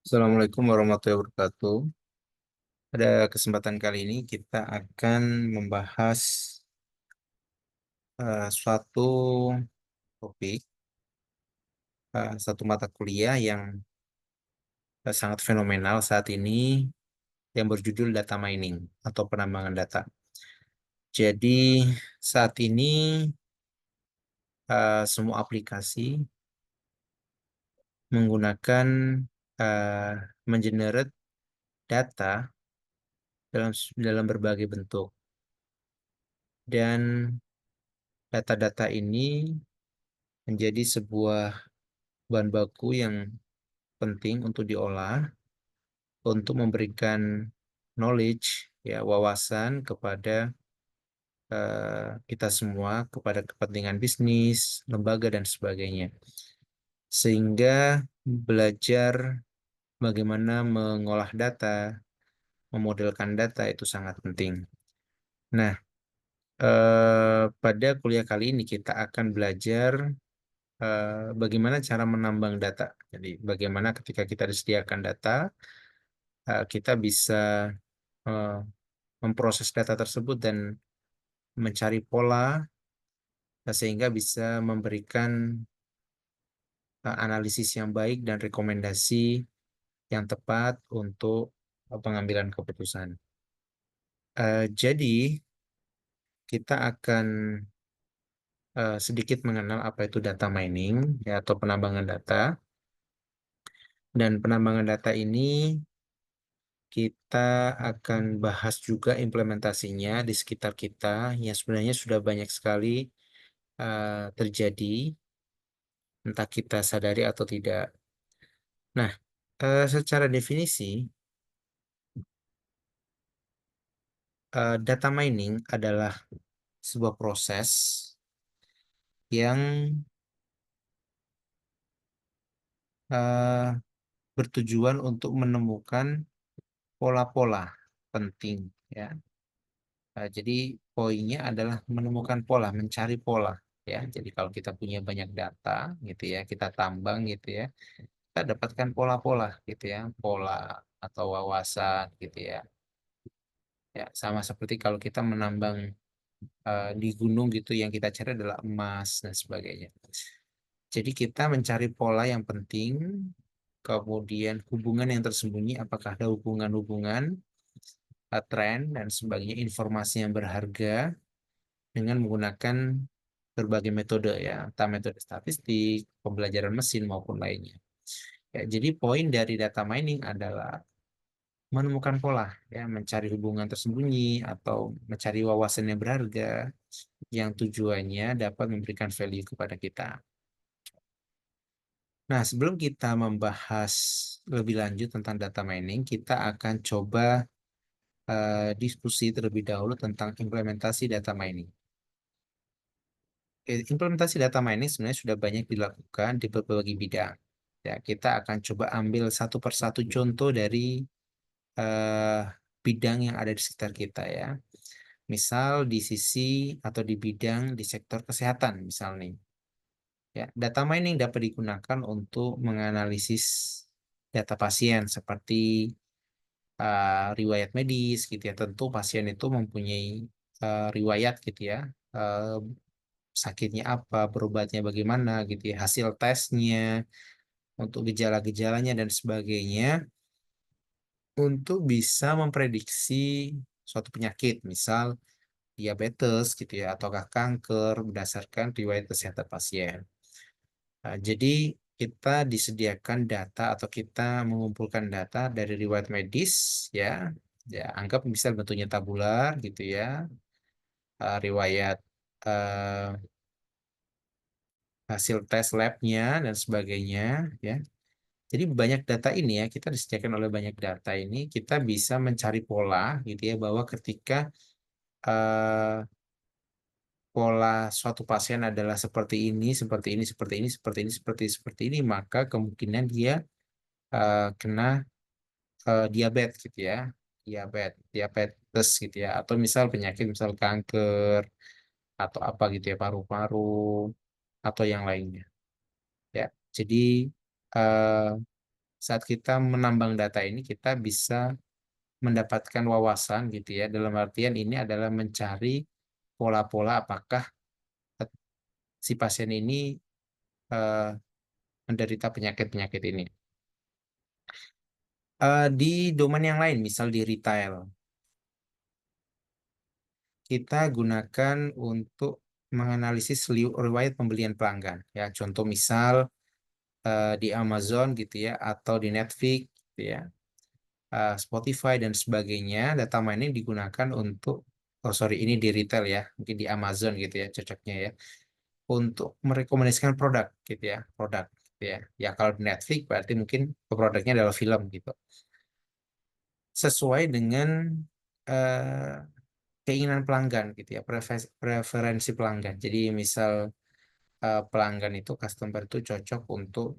Assalamualaikum warahmatullahi wabarakatuh. Pada kesempatan kali ini kita akan membahas suatu topik, satu mata kuliah yang sangat fenomenal saat ini yang berjudul data mining atau penambangan data. Jadi saat ini semua aplikasi menggunakan uh, mengenerate data dalam berbagai bentuk, dan data-data ini menjadi sebuah bahan baku yang penting untuk diolah untuk memberikan knowledge, ya, wawasan kepada kita semua, kepada kepentingan bisnis, lembaga dan sebagainya. Sehingga belajar bagaimana mengolah data, memodelkan data itu sangat penting. Nah, pada kuliah kali ini kita akan belajar bagaimana cara menambang data. Jadi, bagaimana ketika kita disediakan data, kita bisa eh, memproses data tersebut dan mencari pola, sehingga bisa memberikan analisis yang baik dan rekomendasi yang tepat untuk pengambilan keputusan. Jadi kita akan sedikit mengenal apa itu data mining, ya, atau penambangan data. Dan penambangan data ini kita akan bahas juga implementasinya di sekitar kita yang sebenarnya sudah banyak sekali terjadi, entah kita sadari atau tidak. Nah, secara definisi, data mining adalah sebuah proses yang eh, bertujuan untuk menemukan pola-pola penting, ya. Jadi poinnya adalah menemukan pola, mencari pola, ya. Jadi kalau kita punya banyak data, gitu ya, kita tambang, gitu ya, kita dapatkan pola-pola, gitu ya, pola atau wawasan, gitu ya. Ya, sama seperti kalau kita menambang di gunung, gitu, yang kita cari adalah emas dan sebagainya. Jadi kita mencari pola yang penting, kemudian hubungan yang tersembunyi, apakah ada hubungan-hubungan, tren dan sebagainya, informasi yang berharga dengan menggunakan berbagai metode, ya, entah metode statistik, pembelajaran mesin maupun lainnya. Ya, jadi poin dari data mining adalah menemukan pola, ya, mencari hubungan tersembunyi atau mencari wawasan yang berharga yang tujuannya dapat memberikan value kepada kita. Nah, sebelum kita membahas lebih lanjut tentang data mining, kita akan coba diskusi terlebih dahulu tentang implementasi data mining. Implementasi data mining sebenarnya sudah banyak dilakukan di berbagai bidang. Ya, kita akan coba ambil satu persatu contoh dari eh, bidang yang ada di sekitar kita, ya. Misal di sisi atau di bidang di sektor kesehatan, misalnya. Ya, data mining dapat digunakan untuk menganalisis data pasien seperti riwayat medis, gitu ya. Tentu pasien itu mempunyai riwayat, gitu ya. Eh, Sakitnya apa, berobatnya bagaimana, gitu ya. Hasil tesnya, untuk gejala-gejalanya dan sebagainya, untuk bisa memprediksi suatu penyakit, misal diabetes, gitu ya, ataukah kanker berdasarkan riwayat kesehatan pasien. Jadi kita disediakan data atau kita mengumpulkan data dari riwayat medis, ya, ya, anggap misal bentuknya tabular, gitu ya, riwayat eh, hasil tes labnya dan sebagainya, ya. Jadi banyak data ini, ya, kita disediakan oleh banyak data ini, kita bisa mencari pola, gitu ya, bahwa ketika eh, pola suatu pasien adalah seperti ini, seperti ini, seperti ini, seperti ini, seperti ini, maka kemungkinan dia kena diabetes, gitu ya, diabetes, gitu ya, atau misal penyakit, misal kanker atau apa, gitu ya, paru-paru atau yang lainnya, ya. Jadi eh, saat kita menambang data ini kita bisa mendapatkan wawasan gitu ya. Dalam artian ini adalah mencari pola-pola apakah si pasien ini eh, menderita penyakit-penyakit ini. Di domain yang lain, misal di retail, kita gunakan untuk menganalisis riwayat pembelian pelanggan. Ya, contoh misal di Amazon gitu ya, atau di Netflix gitu ya, Spotify dan sebagainya. Data mining digunakan untuk, oh sorry, ini di retail ya, mungkin di Amazon gitu ya, cocoknya ya, untuk merekomendasikan produk gitu ya, produk gitu ya. Ya kalau di Netflix berarti mungkin produknya adalah film gitu. Sesuai dengan eh, keinginan pelanggan gitu ya, preferensi pelanggan. Jadi misal pelanggan itu customer itu cocok untuk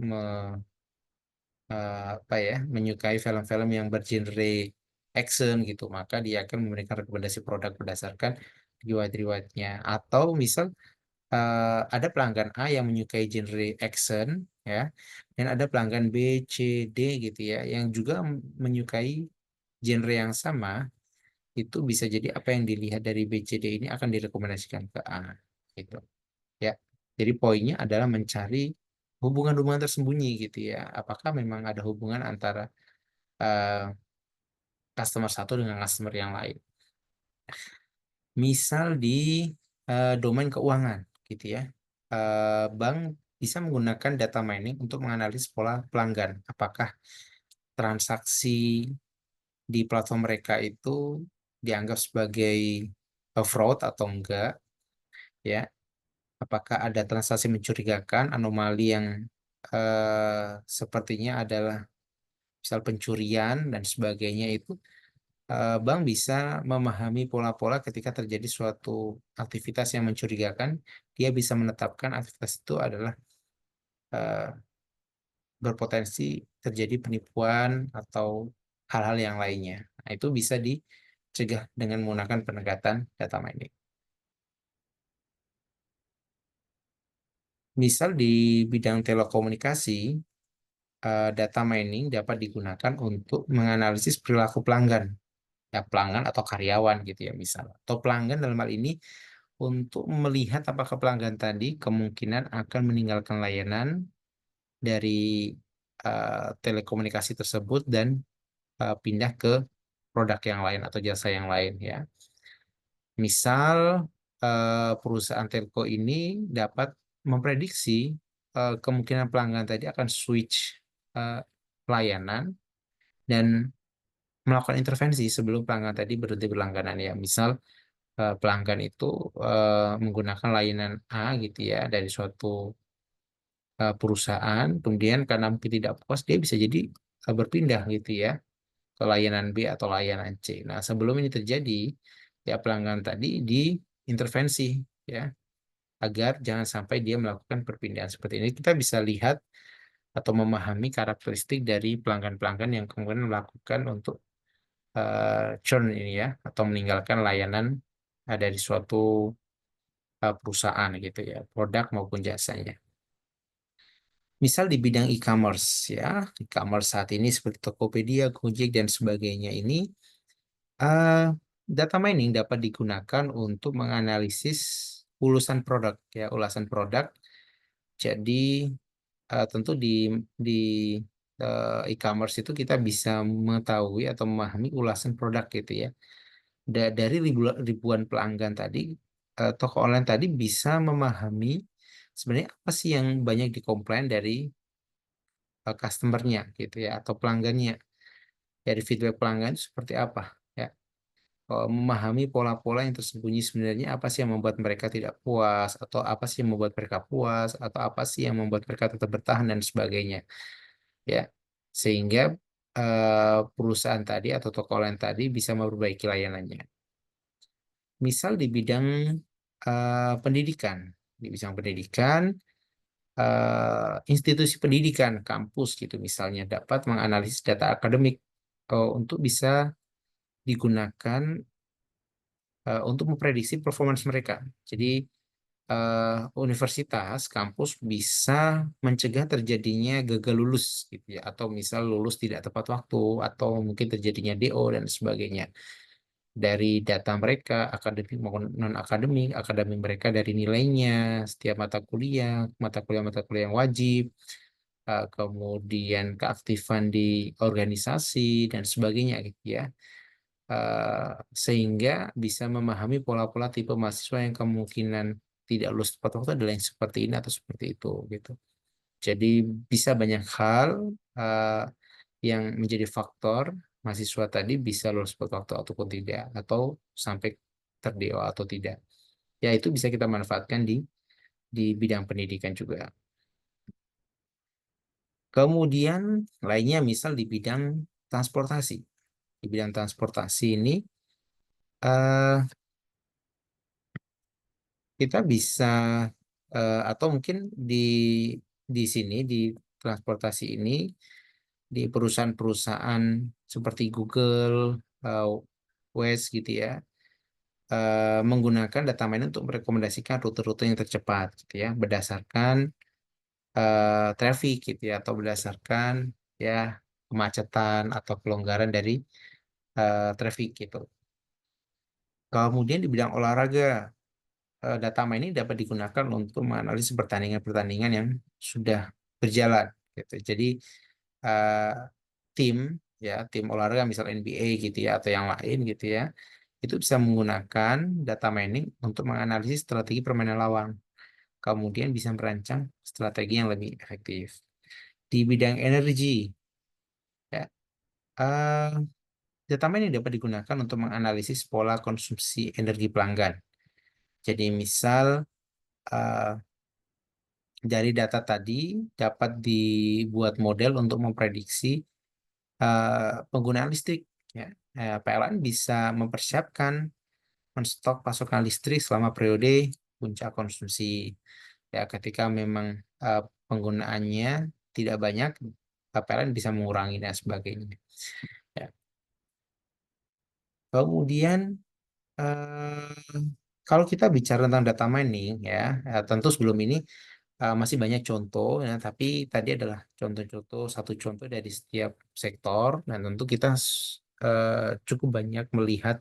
apa ya, menyukai film-film yang bergenre action gitu, maka dia akan memberikan rekomendasi produk berdasarkan riwayat-riwayatnya. Atau misal ada pelanggan A yang menyukai genre action ya, dan ada pelanggan B, C, D gitu ya yang juga menyukai genre yang sama, itu bisa jadi apa yang dilihat dari B, C, D ini akan direkomendasikan ke A gitu ya. Jadi poinnya adalah mencari hubungan-hubungan tersembunyi gitu ya. Apakah memang ada hubungan antara eh, customer satu dengan customer yang lain. Misal di domain keuangan gitu ya. Bank bisa menggunakan data mining untuk menganalisis pola pelanggan. Apakah transaksi di platform mereka itu dianggap sebagai fraud atau enggak ya. Apakah ada transaksi mencurigakan, anomali yang sepertinya adalah misal pencurian dan sebagainya, itu bank bisa memahami pola-pola ketika terjadi suatu aktivitas yang mencurigakan. Dia bisa menetapkan aktivitas itu adalah eh, berpotensi terjadi penipuan atau hal-hal yang lainnya. Nah, itu bisa dicegah dengan menggunakan pendekatan data mining. Misal di bidang telekomunikasi, data mining dapat digunakan untuk menganalisis perilaku pelanggan, ya pelanggan atau karyawan gitu ya misal. Atau pelanggan dalam hal ini untuk melihat apakah pelanggan tadi kemungkinan akan meninggalkan layanan dari telekomunikasi tersebut dan pindah ke produk yang lain atau jasa yang lain ya. Misal perusahaan telco ini dapat memprediksi kemungkinan pelanggan tadi akan switch eh, layanan dan melakukan intervensi sebelum pelanggan tadi berhenti berlangganan ya. Misal pelanggan itu menggunakan layanan A gitu ya dari suatu perusahaan, kemudian karena mungkin tidak puas, dia bisa jadi berpindah gitu ya ke layanan B atau layanan C. Nah, sebelum ini terjadi, ya pelanggan tadi diintervensi ya agar jangan sampai dia melakukan perpindahan seperti ini. Kita bisa lihat atau memahami karakteristik dari pelanggan-pelanggan yang kemudian melakukan untuk churn ini ya, atau meninggalkan layanan dari suatu perusahaan gitu ya, produk maupun jasanya. Misal di bidang e-commerce ya, e-commerce saat ini seperti Tokopedia, Gojek dan sebagainya ini, eh, data mining dapat digunakan untuk menganalisis ulasan produk ya, ulasan produk. Jadi tentu di e-commerce itu kita bisa mengetahui atau memahami ulasan produk gitu ya. Dari ribuan pelanggan tadi, toko online tadi bisa memahami sebenarnya apa sih yang banyak dikomplain dari customernya gitu ya atau pelanggannya, dari feedback pelanggan itu seperti apa ya. Memahami pola-pola yang tersembunyi sebenarnya apa sih yang membuat mereka tidak puas atau apa sih yang membuat mereka puas atau apa sih yang membuat mereka tetap bertahan dan sebagainya ya, sehingga perusahaan tadi atau toko online tadi bisa memperbaiki layanannya. Misal di bidang pendidikan, di bidang pendidikan, institusi pendidikan, kampus gitu misalnya dapat menganalisis data akademik untuk bisa digunakan untuk memprediksi performance mereka. Jadi universitas, kampus bisa mencegah terjadinya gagal lulus gitu ya, atau misal lulus tidak tepat waktu, atau mungkin terjadinya DO dan sebagainya. Dari data mereka, akademik maupun non-akademik, akademik mereka dari nilainya, setiap mata kuliah-mata kuliah yang wajib, kemudian keaktifan di organisasi dan sebagainya gitu ya. Eh, Sehingga bisa memahami pola-pola tipe mahasiswa yang kemungkinan tidak lulus tepat waktu adalah yang seperti ini atau seperti itu gitu. Jadi bisa banyak hal eh, yang menjadi faktor mahasiswa tadi bisa lulus tepat waktu ataupun tidak, atau sampai terdeo atau tidak. Ya itu bisa kita manfaatkan di bidang pendidikan juga. Kemudian lainnya misal di bidang transportasi. Di bidang transportasi ini eh, kita bisa atau mungkin di sini di transportasi ini di perusahaan-perusahaan seperti Google, eh, Waze gitu ya, menggunakan data mining untuk merekomendasikan rute-rute yang tercepat gitu ya, berdasarkan traffic gitu ya, atau berdasarkan ya kemacetan atau kelonggaran dari traffic gitu. Kemudian di bidang olahraga, data mining dapat digunakan untuk menganalisis pertandingan-pertandingan yang sudah berjalan gitu. Jadi eh, tim tim olahraga misal NBA gitu ya atau yang lain gitu ya, itu bisa menggunakan data mining untuk menganalisis strategi permainan lawan. Kemudian bisa merancang strategi yang lebih efektif. Di bidang energi, ya, eh, data mining dapat digunakan untuk menganalisis pola konsumsi energi pelanggan. Jadi misal eh, dari data tadi dapat dibuat model untuk memprediksi penggunaan listrik. Ya. PLN bisa mempersiapkan menstok pasokan listrik selama periode puncak konsumsi. Ya, ketika memang eh, penggunaannya tidak banyak, PLN bisa mengurangi dan sebagainya. Ya. Kemudian eh, kalau kita bicara tentang data mining, tentu sebelum ini masih banyak contoh, ya, tapi tadi adalah contoh-contoh, satu contoh dari setiap sektor, dan tentu kita cukup banyak melihat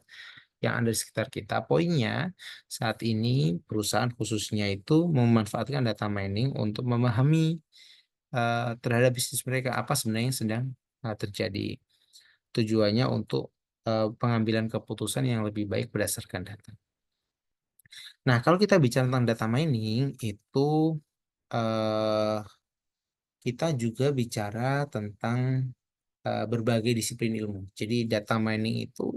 yang ada di sekitar kita. Poinnya, saat ini perusahaan khususnya itu memanfaatkan data mining untuk memahami terhadap bisnis mereka apa sebenarnya yang sedang terjadi. Tujuannya untuk pengambilan keputusan yang lebih baik berdasarkan data. Nah, kalau kita bicara tentang data mining, itu eh, kita juga bicara tentang berbagai disiplin ilmu. Jadi data mining itu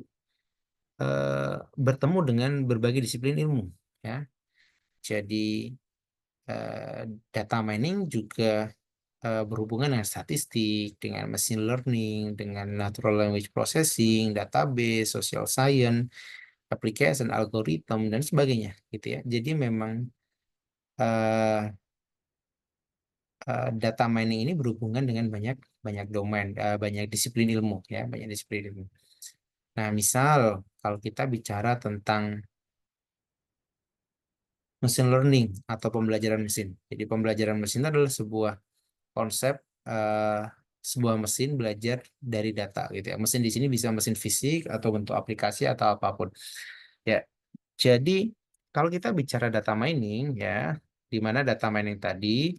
bertemu dengan berbagai disiplin ilmu, ya. Jadi eh, data mining juga berhubungan dengan statistik, dengan machine learning, dengan natural language processing, database, social science, application, algoritma dan sebagainya, gitu ya. Jadi memang eh, data mining ini berhubungan dengan banyak banyak domain, banyak disiplin ilmu, ya, banyak disiplin ilmu. Nah, misal kalau kita bicara tentang machine learning atau pembelajaran mesin. Jadi pembelajaran mesin itu adalah sebuah konsep eh, sebuah mesin belajar dari data gitu ya. Mesin di sini bisa mesin fisik atau bentuk aplikasi atau apapun. Ya, jadi kalau kita bicara data mining ya, di mana data mining tadi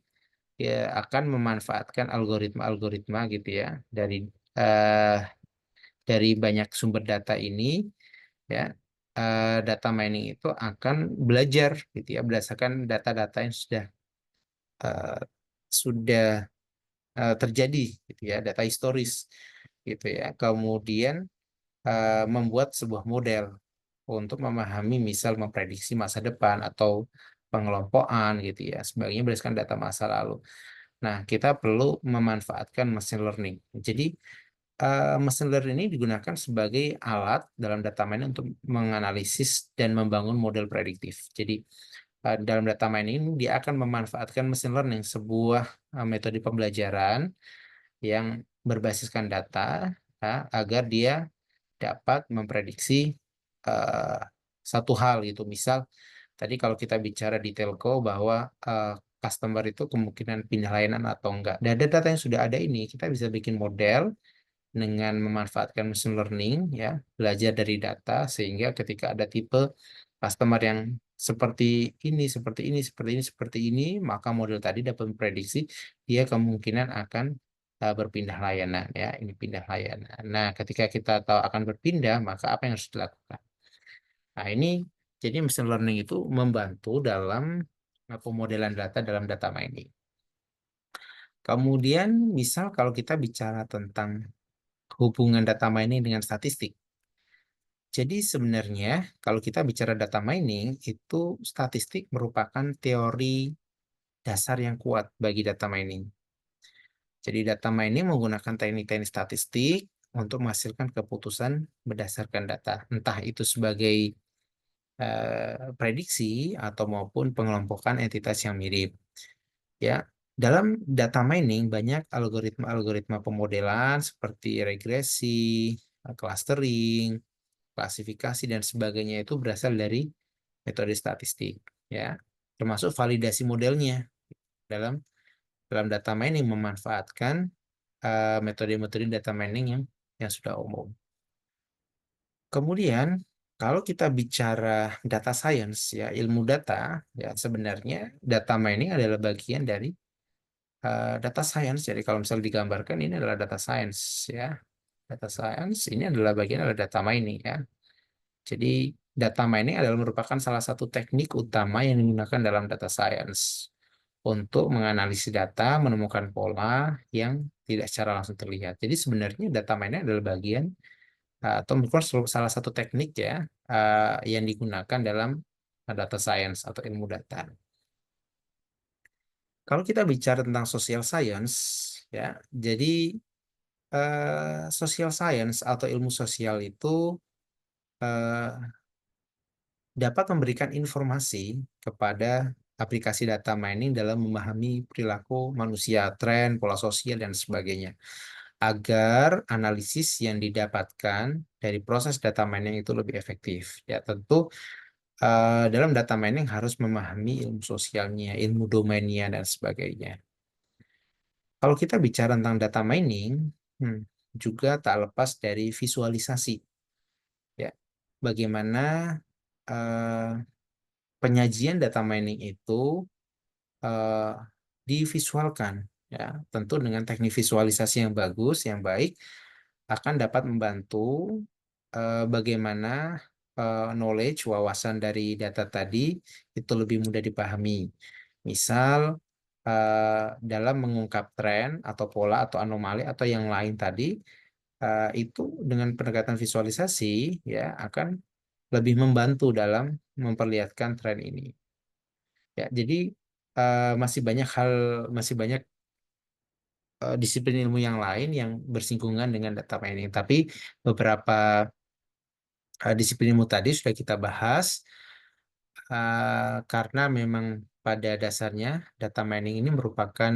ya akan memanfaatkan algoritma-algoritma gitu ya eh, dari banyak sumber data ini ya, data mining itu akan belajar gitu ya berdasarkan data-data yang eh, sudah terjadi gitu ya, data historis gitu ya. Kemudian membuat sebuah model untuk memahami misal memprediksi masa depan atau pengelompokan gitu ya sebagainya berdasarkan data masa lalu. Nah, kita perlu memanfaatkan machine learning. Jadi mesin learning ini digunakan sebagai alat dalam data mining untuk menganalisis dan membangun model prediktif. Jadi dalam data mining dia akan memanfaatkan mesin learning, sebuah metode pembelajaran yang berbasiskan data ya, agar dia dapat memprediksi eh, satu hal gitu. Misal Tadi kalau kita bicara di telco bahwa customer itu kemungkinan pindah layanan atau enggak. Dan data yang sudah ada ini, kita bisa bikin model dengan memanfaatkan machine learning, ya, belajar dari data sehingga ketika ada tipe customer yang seperti ini, seperti ini, seperti ini, seperti ini, maka model tadi dapat memprediksi dia kemungkinan akan berpindah layanan, ya, ini pindah layanan. Nah, ketika kita tahu akan berpindah, maka apa yang harus dilakukan? Nah, ini jadi machine learning itu membantu dalam pemodelan data dalam data mining. Kemudian, misal kalau kita bicara tentang hubungan data mining dengan statistik. Jadi sebenarnya kalau kita bicara data mining, itu statistik merupakan teori dasar yang kuat bagi data mining. Jadi data mining menggunakan teknik-teknik statistik untuk menghasilkan keputusan berdasarkan data. Entah itu sebagai prediksi atau maupun pengelompokan entitas yang mirip. Ya, dalam data mining banyak algoritma-algoritma pemodelan seperti regresi, clustering, klasifikasi dan sebagainya itu berasal dari metode statistik, ya, termasuk validasi modelnya dalam dalam data mining memanfaatkan metode-metode data mining yang sudah umum. Kemudian kalau kita bicara data science, ya, ilmu data, ya, sebenarnya data mining adalah bagian dari data science. Jadi kalau misalnya digambarkan ini adalah data science, ya, data science ini adalah bagian dari data mining, ya. Jadi data mining adalah merupakan salah satu teknik utama yang digunakan dalam data science untuk menganalisis data, menemukan pola yang tidak secara langsung terlihat. Jadi sebenarnya data mining adalah bagian atau merupakan salah satu teknik, ya, yang digunakan dalam data science atau ilmu data. Kalau kita bicara tentang social science, ya, jadi social science atau ilmu sosial itu eh, dapat memberikan informasi kepada aplikasi data mining dalam memahami perilaku manusia, tren, pola sosial, dan sebagainya. Agar analisis yang didapatkan dari proses data mining itu lebih efektif. Ya, tentu dalam data mining harus memahami ilmu sosialnya, ilmu domainnya, dan sebagainya. Kalau kita bicara tentang data mining, hmm, juga tak lepas dari visualisasi. Ya, bagaimana eh, penyajian data mining itu eh, divisualkan, ya, tentu dengan teknik visualisasi yang bagus, yang baik akan dapat membantu bagaimana knowledge, wawasan dari data tadi itu lebih mudah dipahami. Misal dalam mengungkap tren atau pola atau anomali atau yang lain tadi, itu dengan pendekatan visualisasi, ya, akan lebih membantu dalam memperlihatkan tren ini. Ya, jadi masih banyak disiplin ilmu yang lain yang bersinggungan dengan data mining. Tapi beberapa disiplin ilmu tadi sudah kita bahas karena memang pada dasarnya data mining ini merupakan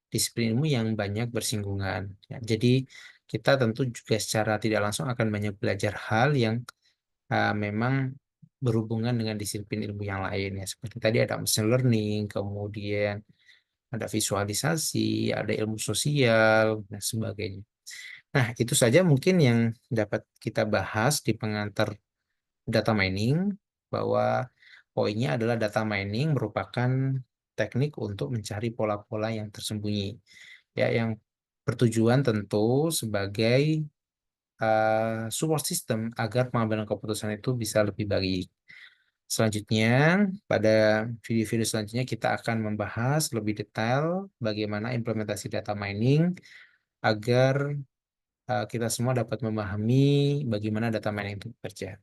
disiplin ilmu yang banyak bersinggungan. Ya, jadi kita tentu juga secara tidak langsung akan banyak belajar hal yang memang berhubungan dengan disiplin ilmu yang lain, ya. Seperti tadi ada machine learning, kemudian ada visualisasi, ada ilmu sosial, dan sebagainya. Nah, itu saja mungkin yang dapat kita bahas di pengantar data mining, bahwa poinnya adalah data mining merupakan teknik untuk mencari pola-pola yang tersembunyi, ya, yang bertujuan tentu sebagai support system agar pengambilan keputusan itu bisa lebih baik. Selanjutnya, pada video-video selanjutnya kita akan membahas lebih detail bagaimana implementasi data mining agar kita semua dapat memahami bagaimana data mining itu bekerja.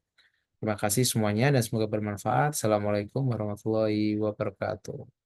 Terima kasih semuanya dan semoga bermanfaat. Assalamualaikum warahmatullahi wabarakatuh.